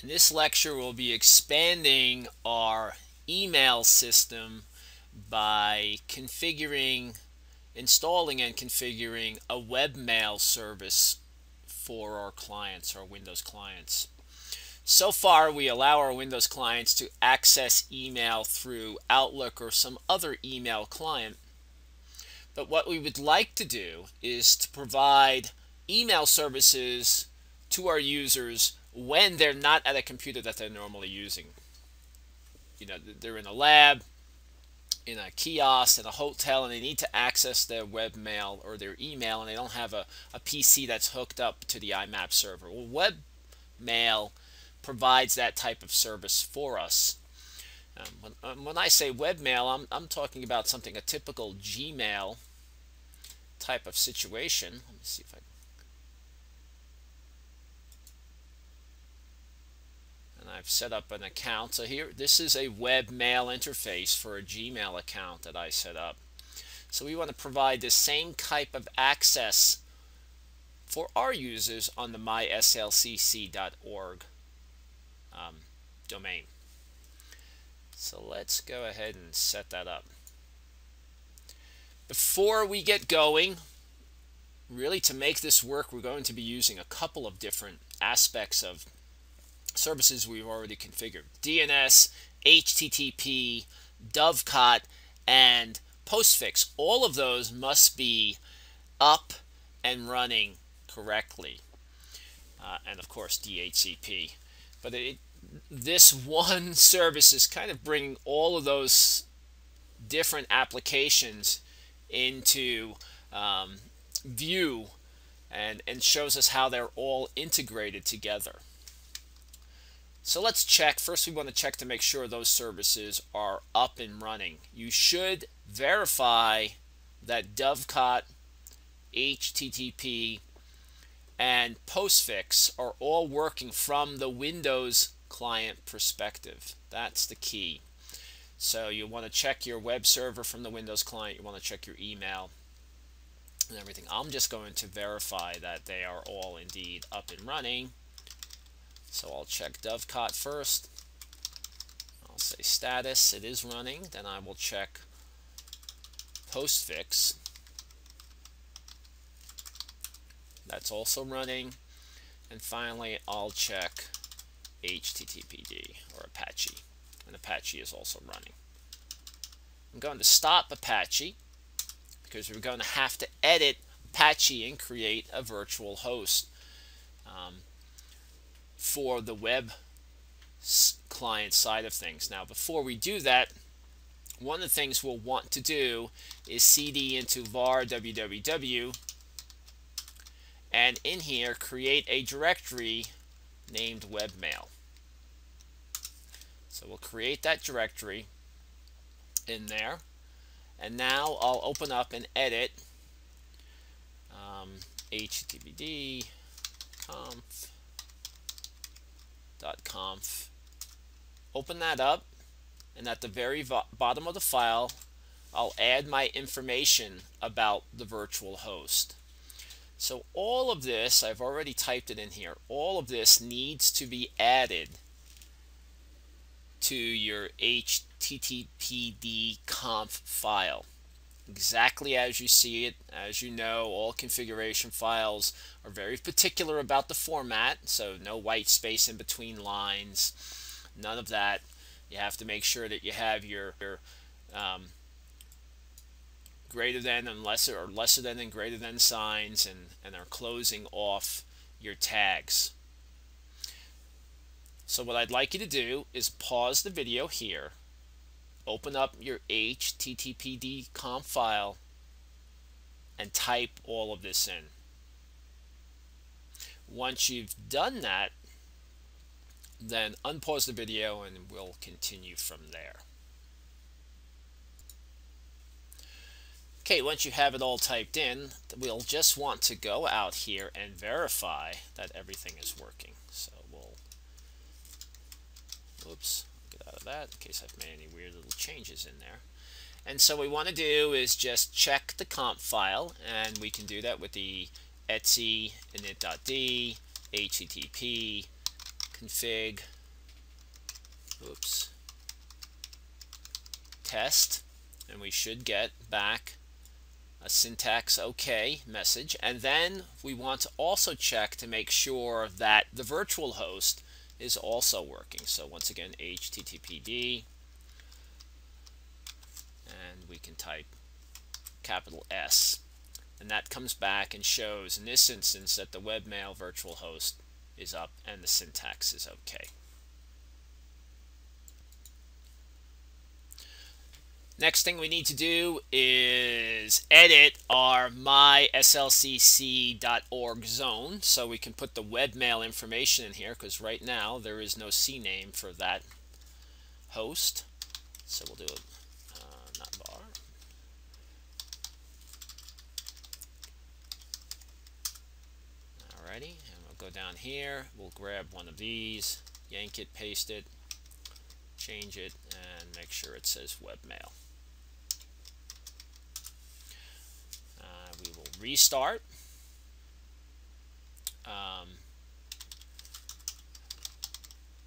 In this lecture, we'll be expanding our email system by installing and configuring a webmail service for our clients, our Windows clients. So far, we allow our Windows clients to access email through Outlook or some other email client. But what we would like to do is to provide email services to our users when they're not at a computer that they're normally using. You know, they're in a lab, in a kiosk, in a hotel, and they need to access their webmail or their email, and they don't have a PC that's hooked up to the IMAP server. Well, Webmail provides that type of service for us. When I say webmail, I'm talking about something, a typical Gmail type of situation. Let me see if I and I've set up an account. So here, this is a webmail interface for a Gmail account that I set up. So we want to provide the same type of access for our users on the myslcc.org domain. So let's go ahead and set that up. Before we get going, really to make this work, we're going to be using a couple of different aspects of services we've already configured. DNS, HTTP, Dovecot, and Postfix. All of those must be up and running correctly. And of course DHCP. But this one service is kind of bringing all of those different applications into view and shows us how they're all integrated together. So let's check. First, we want to check to make sure those services are up and running. You should verify that Dovecot, HTTP, and Postfix are all working from the Windows client perspective. That's the key. So you want to check your web server from the Windows client. You want to check your email and everything. I'm just going to verify that they are all indeed up and running. So I'll check Dovecot first. I'll say status, it is running. Then I will check Postfix. That's also running. And finally, I'll check HTTPD or Apache. And Apache is also running. I'm going to stop Apache because we're going to have to edit Apache and create a virtual host for the web client side of things. Now, before we do that, one of the things we'll want to do is cd into var www, and in here create a directory named webmail. So we'll create that directory in there, and now I'll open up and edit httpd conf. Open that up, and at the very bottom of the file I'll add my information about the virtual host. So all of this, I've already typed it in here, all of this needs to be added to your httpd conf file, exactly as you see it. As you know, all configuration files are very particular about the format, so no white space in between lines, none of that. You have to make sure that you have your greater than and lesser, or lesser than and greater than signs, and are closing off your tags. So what I'd like you to do is pause the video here, open up your httpd conf file, and type all of this in. Once you've done that, then unpause the video and we'll continue from there. Okay, once you have it all typed in, we'll just want to go out here and verify that everything is working. So we'll, oops, get out of that in case I've made any weird little changes in there. And so what we want to do is just check the conf file, and we can do that with the etc init.d, http, config, oops, test, and we should get back a syntax OK message. And then we want to also check to make sure that the virtual host is also working. So once again, HTTPD, and we can type capital S, and that comes back and shows in this instance that the Webmail virtual host is up and the syntax is OK. Next thing we need to do is edit our myslcc.org zone so we can put the webmail information in here, because right now there is no CNAME for that host. So we'll do it not bar. Alrighty, and we'll go down here, we'll grab one of these, yank it, paste it, change it, and make sure it says webmail. We will restart.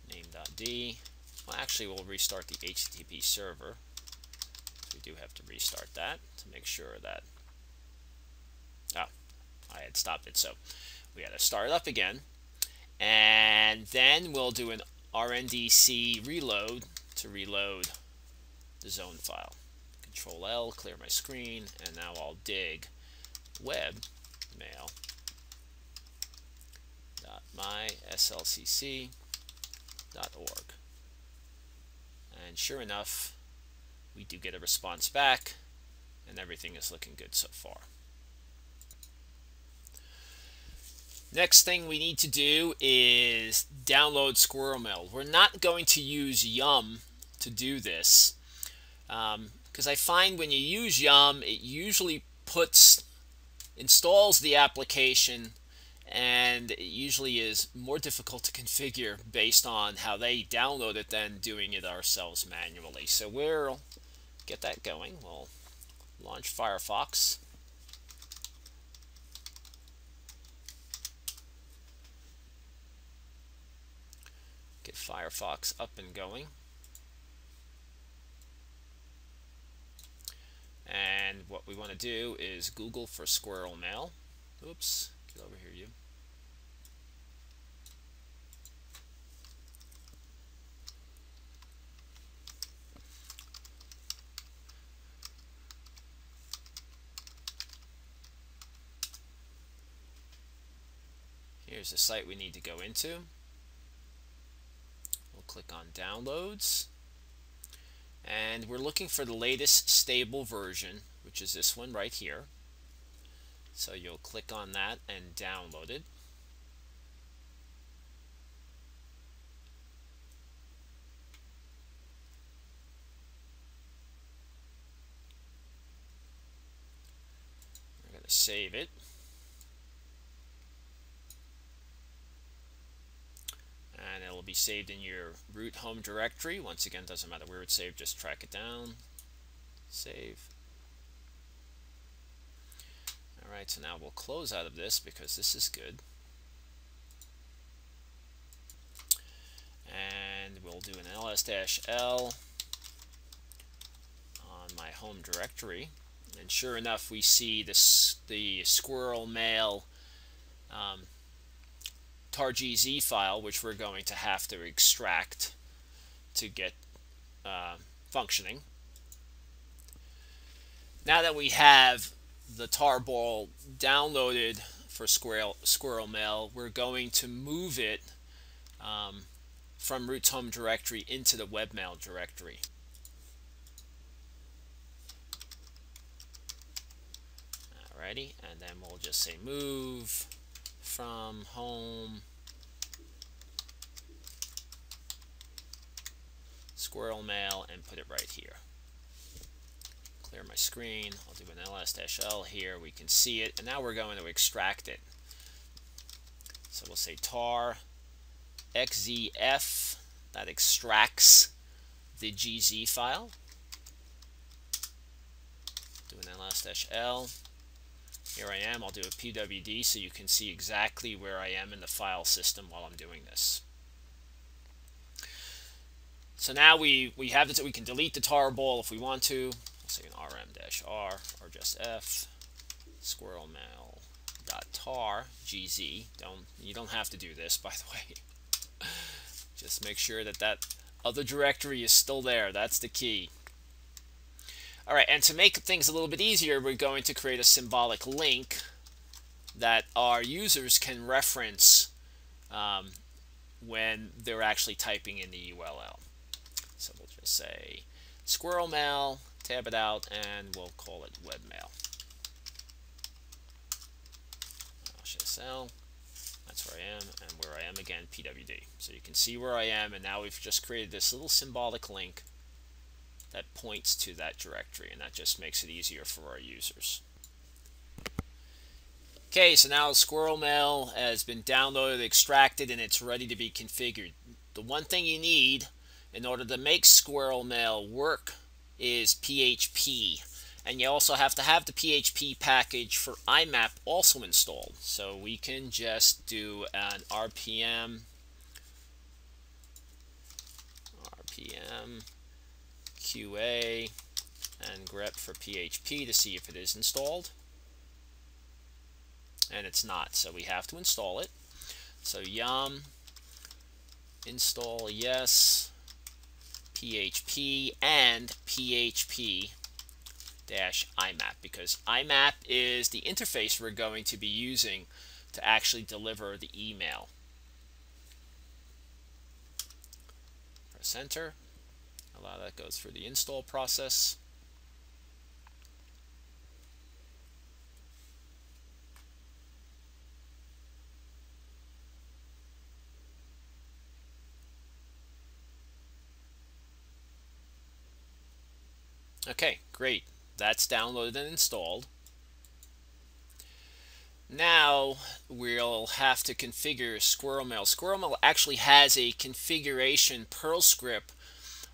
Name.d. Well, actually, we'll restart the HTTP server. We do have to restart that to make sure that. Oh, I had stopped it, so we got to start it up again. And then we'll do an RNDC reload to reload the zone file. Control L, clear my screen, and now I'll dig webmail.myslcc.org. And sure enough, we do get a response back, and everything is looking good so far. Next thing we need to do is download SquirrelMail. We're not going to use Yum to do this, because I find when you use Yum, it usually installs the application, and it usually is more difficult to configure based on how they download it than doing it ourselves manually. So we'll get that going. We'll launch Firefox. Get Firefox up and going. And what we want to do is Google for SquirrelMail. Oops, get over here, you. Here's the site we need to go into. We'll click on Downloads. And we're looking for the latest stable version, which is this one right here. So you'll click on that and download it. We're going to save it. And it will be saved in your root home directory. Once again, doesn't matter where it's saved, just track it down. Save. Alright, so now we'll close out of this because this is good. And we'll do an ls-l on my home directory. And sure enough, we see this, the SquirrelMail tar.gz file, which we're going to have to extract to get functioning. Now that we have the tarball downloaded for SquirrelMail, we're going to move it from root home directory into the Webmail directory. Alrighty, and then we'll just say move from home SquirrelMail and put it right here. Clear my screen. I'll do an ls-l here. We can see it, and now we're going to extract it. So we'll say tar xzf, that extracts the gz file. Do an ls-l. Here I am. I'll do a pwd so you can see exactly where I am in the file system while I'm doing this. So now we have this. We can delete the tarball if we want to. Let's say an rm-r or just f squirrelmail.tar gz. You don't have to do this, by the way. Just make sure that that other directory is still there. That's the key. All right, and to make things a little bit easier, we're going to create a symbolic link that our users can reference when they're actually typing in the URL. So we'll just say SquirrelMail, tab it out, and we'll call it Webmail. SL, that's where I am, and where I am again, PWD. So you can see where I am, and now we've just created this little symbolic link that points to that directory, and that just makes it easier for our users. Okay, so now SquirrelMail has been downloaded, extracted, and it's ready to be configured. The one thing you need in order to make SquirrelMail work is PHP. And you also have to have the PHP package for IMAP also installed. So we can just do an RPM QA and grep for PHP to see if it is installed. And it's not, so we have to install it. So yum install yes PHP and PHP IMAP, because IMAP is the interface we're going to be using to actually deliver the email. Press enter. Allow that to go through the install process. Okay, great. That's downloaded and installed. Now we'll have to configure SquirrelMail. SquirrelMail actually has a configuration Perl script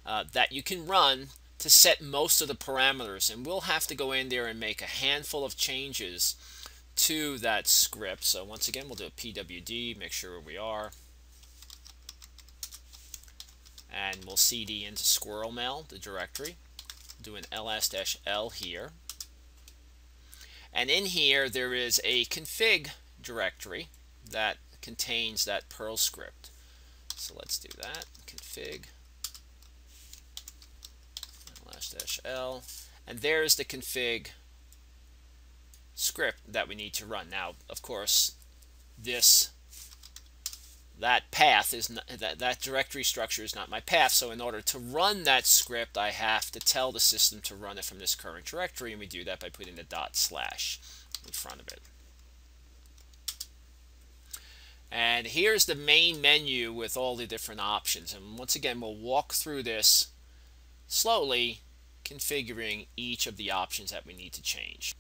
that you can run to set most of the parameters, and we'll have to go in there and make a handful of changes to that script. So once again, we'll do a pwd, make sure where we are, and we'll cd into SquirrelMail, the directory. Do an ls-l here, and in here there is a config directory that contains that Perl script. So let's do that, config ls-l, and there's the config script that we need to run. Now, of course, that path is not, that directory structure is not my path, so in order to run that script I have to tell the system to run it from this current directory, and we do that by putting the / in front of it. And here's the main menu with all the different options, and once again we'll walk through this slowly, configuring each of the options that we need to change.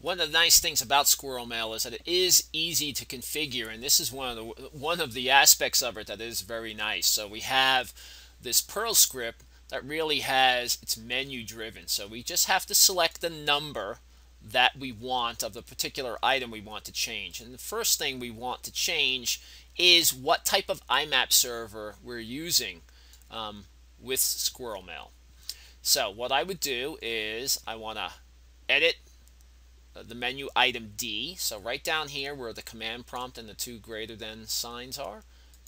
One of the nice things about SquirrelMail is that it is easy to configure, and this is one of the aspects of it that is very nice. So we have this Perl script that really has, it's menu driven. So we just have to select the number that we want of the particular item we want to change. And the first thing we want to change is what type of IMAP server we're using with SquirrelMail. So what I would do is I want to edit the menu item D. So right down here where the command prompt and the 2 greater than signs are,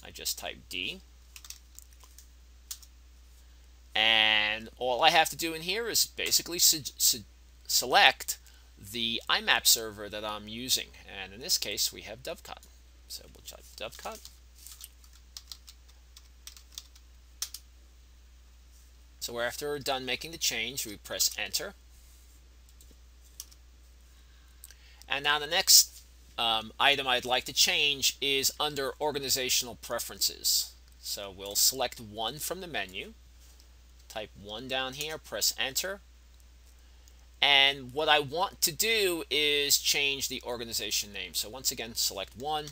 I just type D. And all I have to do in here is basically select the IMAP server that I'm using. And in this case, we have Dovecot. So we'll type Dovecot. So after we're done making the change, we press enter. And now the next item I'd like to change is under organizational preferences. So we'll select 1 from the menu, type 1 down here, press enter. And what I want to do is change the organization name. So once again, select 1,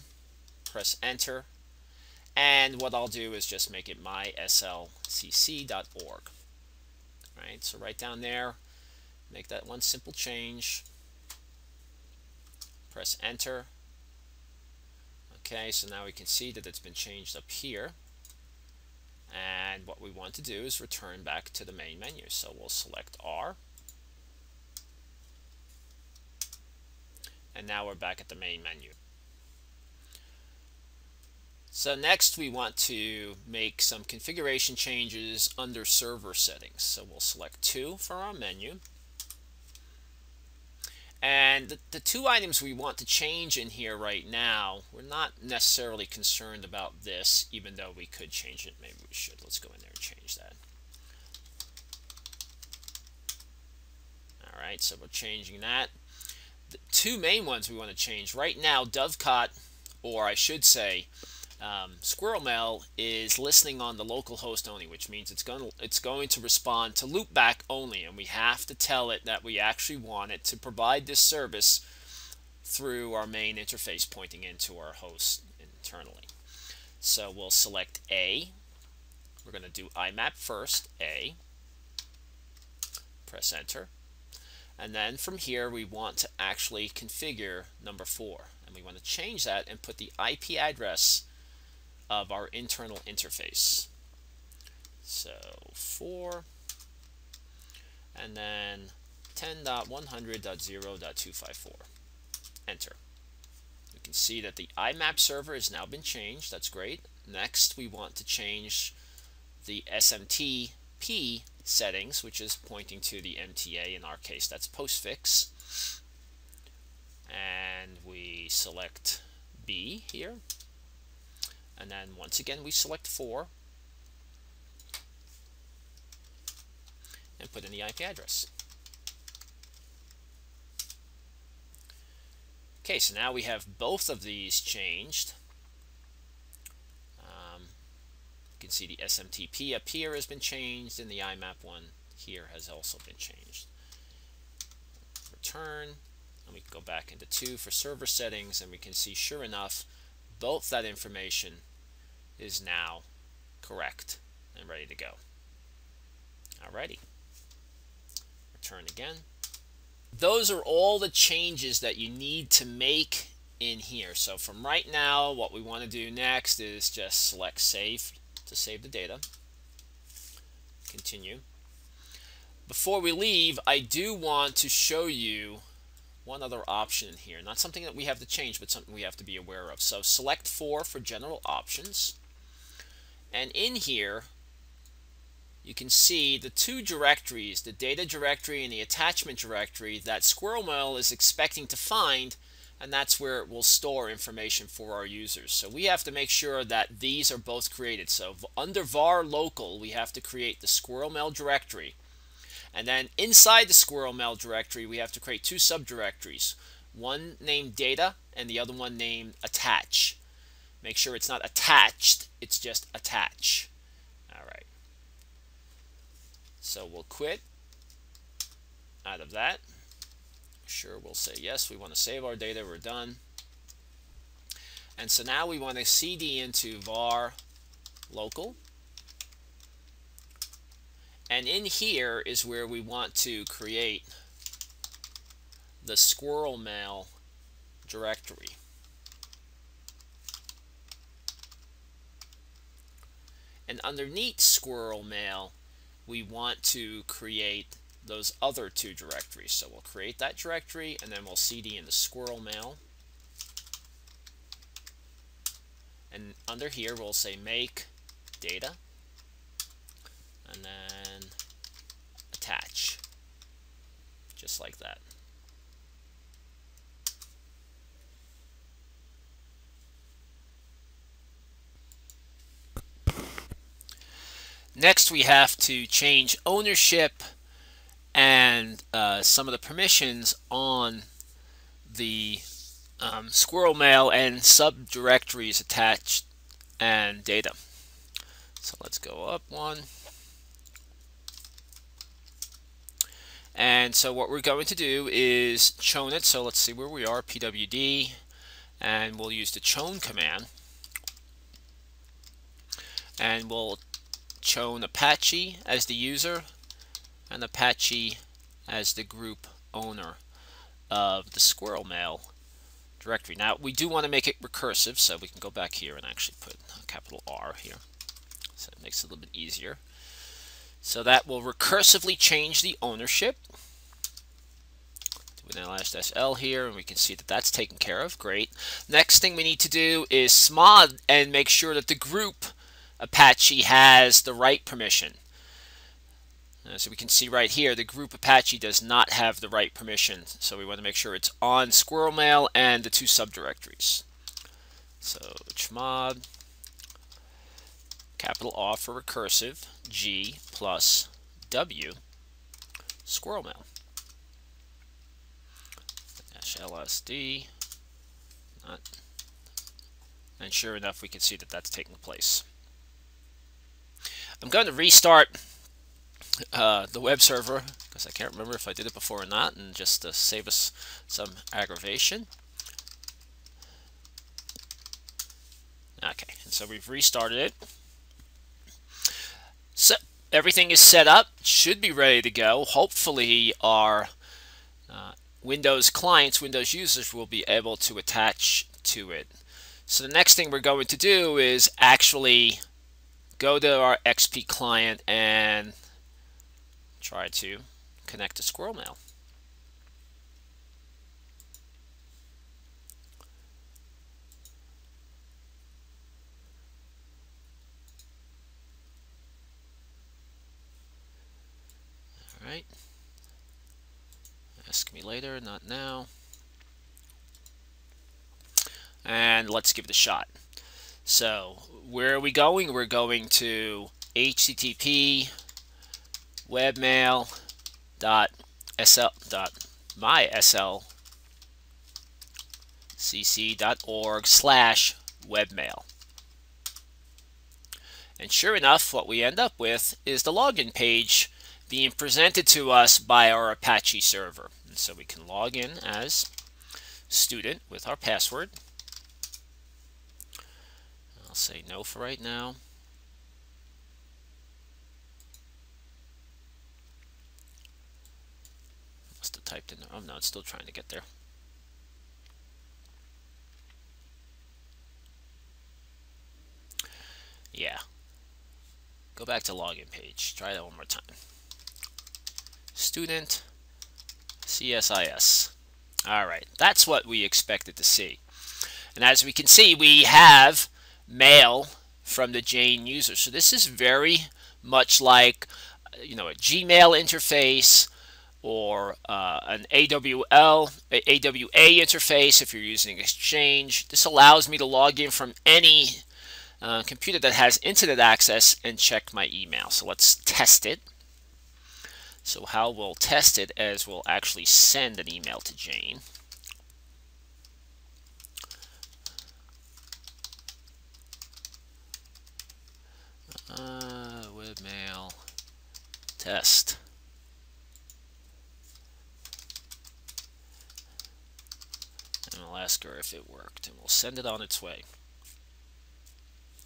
press enter. And what I'll do is just make it myslcc.org. Right, so right down there, make that one simple change. Press enter. Okay, so now we can see that it's been changed up here. And what we want to do is return back to the main menu. So we'll select R. And now we're back at the main menu. So next we want to make some configuration changes under server settings. So we'll select 2 for our menu. And the two items we want to change in here right now, we're not necessarily concerned about this, even though we could change it. Maybe we should. Let's go in there and change that. All right, so we're changing that. The two main ones we want to change right now, Dovecot, or I should say SquirrelMail, is listening on the local host only, which means it's going to respond to loopback only, and we have to tell it that we actually want it to provide this service through our main interface pointing into our host internally. So we'll select A. We're going to do IMAP first, A. Press enter. And then from here we want to actually configure number 4, and we want to change that and put the IP address of our internal interface. So 4 and then 10.100.0.254. Enter. You can see that the IMAP server has now been changed. That's great. Next we want to change the SMTP settings, which is pointing to the MTA. In our case that's postfix, and we select B here, and then once again we select 4 and put in the IP address. Okay, so now we have both of these changed. You can see the SMTP up here has been changed, and the IMAP one here has also been changed. Return, and we can go back into 2 for server settings, and we can see, sure enough, both that information is now correct and ready to go. Alrighty. Return again. Those are all the changes that you need to make in here. So from right now, what we want to do next is just select Save to save the data. Continue. Before we leave, I do want to show you one other option here. Not something that we have to change, but something we have to be aware of. So select 4 for general options. And in here, you can see the 2 directories, the data directory and the attachment directory, that SquirrelMail is expecting to find, and that's where it will store information for our users. So we have to make sure that these are both created. So under var local, we have to create the SquirrelMail directory. And then inside the SquirrelMail directory, we have to create 2 subdirectories. One named data and the other one named attach. Make sure it's not attached, it's just attach. Alright. So we'll quit out of that. Sure, we'll say yes, we want to save our data, we're done. And so now we want to cd into var local. And in here is where we want to create the SquirrelMail directory. And underneath SquirrelMail, we want to create those other 2 directories. So we'll create that directory, and then we'll cd into SquirrelMail. And under here, we'll say make data, and then attach, just like that. Next, we have to change ownership and some of the permissions on the SquirrelMail and subdirectories attached and data. So let's go up 1. And so what we're going to do is chown it. So let's see where we are, pwd, and we'll use the chown command. And we'll chown Apache as the user and Apache as the group owner of the SquirrelMail directory. Now we do want to make it recursive, so we can go back here and actually put a capital R here. So it makes it a little bit easier. So that will recursively change the ownership. Do an /-l here, and we can see that that's taken care of. Great. Next thing we need to do is smod and make sure that the group Apache has the right permission. So we can see right here, the group Apache does not have the right permission. So we want to make sure it's on SquirrelMail and the two subdirectories. So chmod, capital R for recursive, G plus W, SquirrelMail. -lsd, not, and sure enough, we can see that that's taking place. I'm going to restart the web server because I can't remember if I did it before or not, and just to save us some aggravation. Okay, and so we've restarted it. So everything is set up, should be ready to go. Hopefully our Windows clients, Windows users will be able to attach to it. So the next thing we're going to do is actually go to our XP client and try to connect to SquirrelMail. All right. Ask me later, not now. And let's give it a shot. So where are we going? We're going to http webmail.myslcc.org/webmail. And sure enough, what we end up with is the login page being presented to us by our Apache server. And so we can log in as student with our password. I'll say no for right now. Must have typed in there. Oh no, it's still trying to get there. Yeah. Go back to login page. Try that one more time. Student CSIS. All right, that's what we expected to see. And as we can see, we have mail from the Jane user. So this is very much like, a Gmail interface or an AWA interface if you're using Exchange. This allows me to log in from any computer that has internet access and check my email. So let's test it. So how we'll test it is we'll actually send an email to Jane. Webmail test. And we'll ask her if it worked, and we'll send it on its way.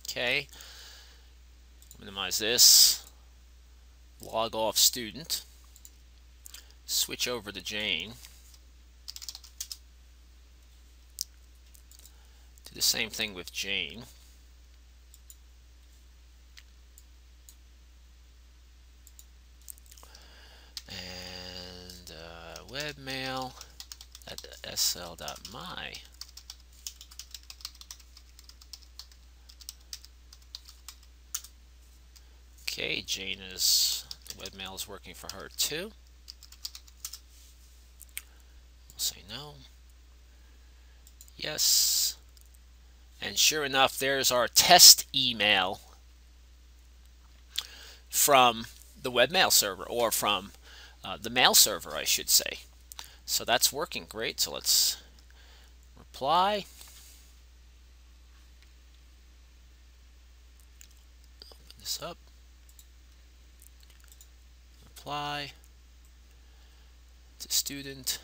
Okay. Minimize this. Log off student. Switch over to Jane. Do the same thing with Jane. And webmail at sl.my. Okay, Jane is, the webmail is working for her too. We'll say no. Yes. And sure enough, there's our test email from the webmail server, or from the mail server, I should say. So that's working great. So let's reply. Open this up. Reply to student.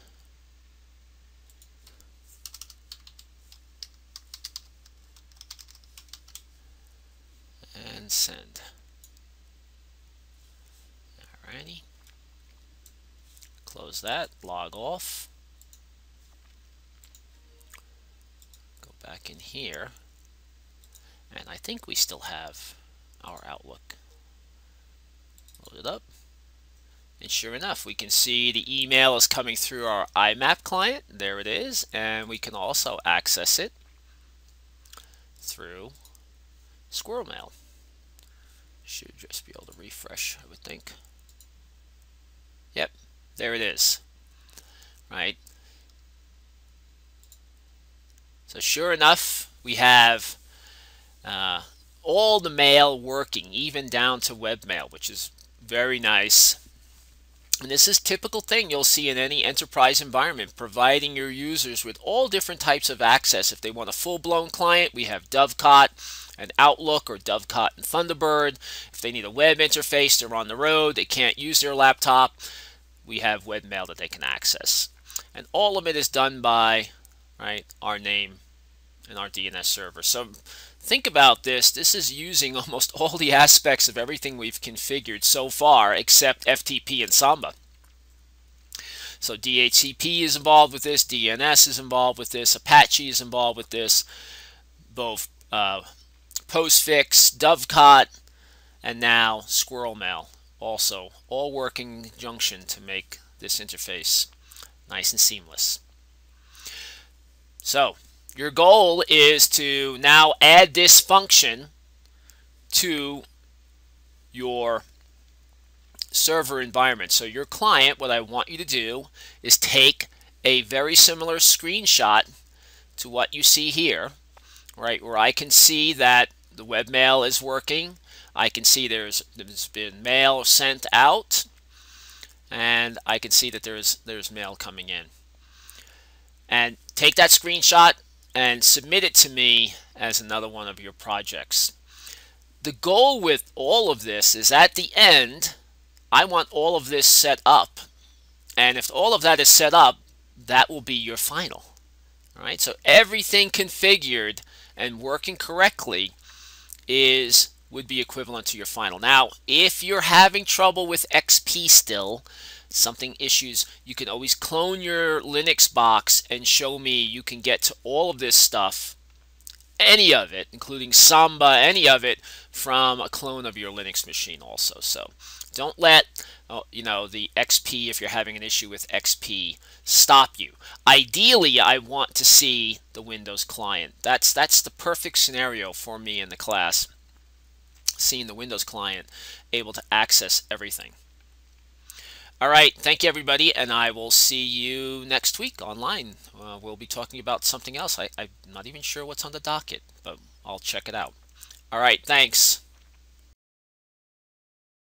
And send. Alrighty. Close that, log off. Go back in here. And I think we still have our Outlook. Load it up. And sure enough, we can see the email is coming through our IMAP client. There it is. And we can also access it through SquirrelMail. Should just be able to refresh, I would think. Yep, there it is. Right. So sure enough, we have all the mail working, even down to webmail, which is very nice. And this is a typical thing you'll see in any enterprise environment, providing your users with all different types of access. If they want a full-blown client, we have Dovecot and Outlook, or Dovecot and Thunderbird. If they need a web interface, they're on the road, they can't use their laptop, we have webmail that they can access. And all of it is done by our name and our DNS server. So think about this. This is using almost all the aspects of everything we've configured so far except FTP and Samba. So DHCP is involved with this, DNS is involved with this, Apache is involved with this, both Postfix, Dovecot, and now SquirrelMail also, all working in conjunction to make this interface nice and seamless. So your goal is to now add this function to your server environment. So your client, what I want you to do is take a very similar screenshot to what you see here, right, where I can see that the webmail is working. I can see there's been mail sent out, and I can see that there's mail coming in. And take that screenshot and submit it to me as another one of your projects. The goal with all of this is at the end, I want all of this set up. And if all of that is set up, that will be your final. All right, so everything configured and working correctly would be equivalent to your final. Now, if you're having trouble with XP still, issues, you can always clone your Linux box and show me you can get to all of this stuff, any of it, including Samba, any of it, from a clone of your Linux machine also. So don't let the XP, if you're having an issue with XP, stop you. Ideally, I want to see the Windows client. That's the perfect scenario for me in the class, seeing the Windows client able to access everything. All right, thank you everybody, and I will see you next week online. We'll be talking about something else. I'm not even sure what's on the docket, but I'll check it out. All right, thanks.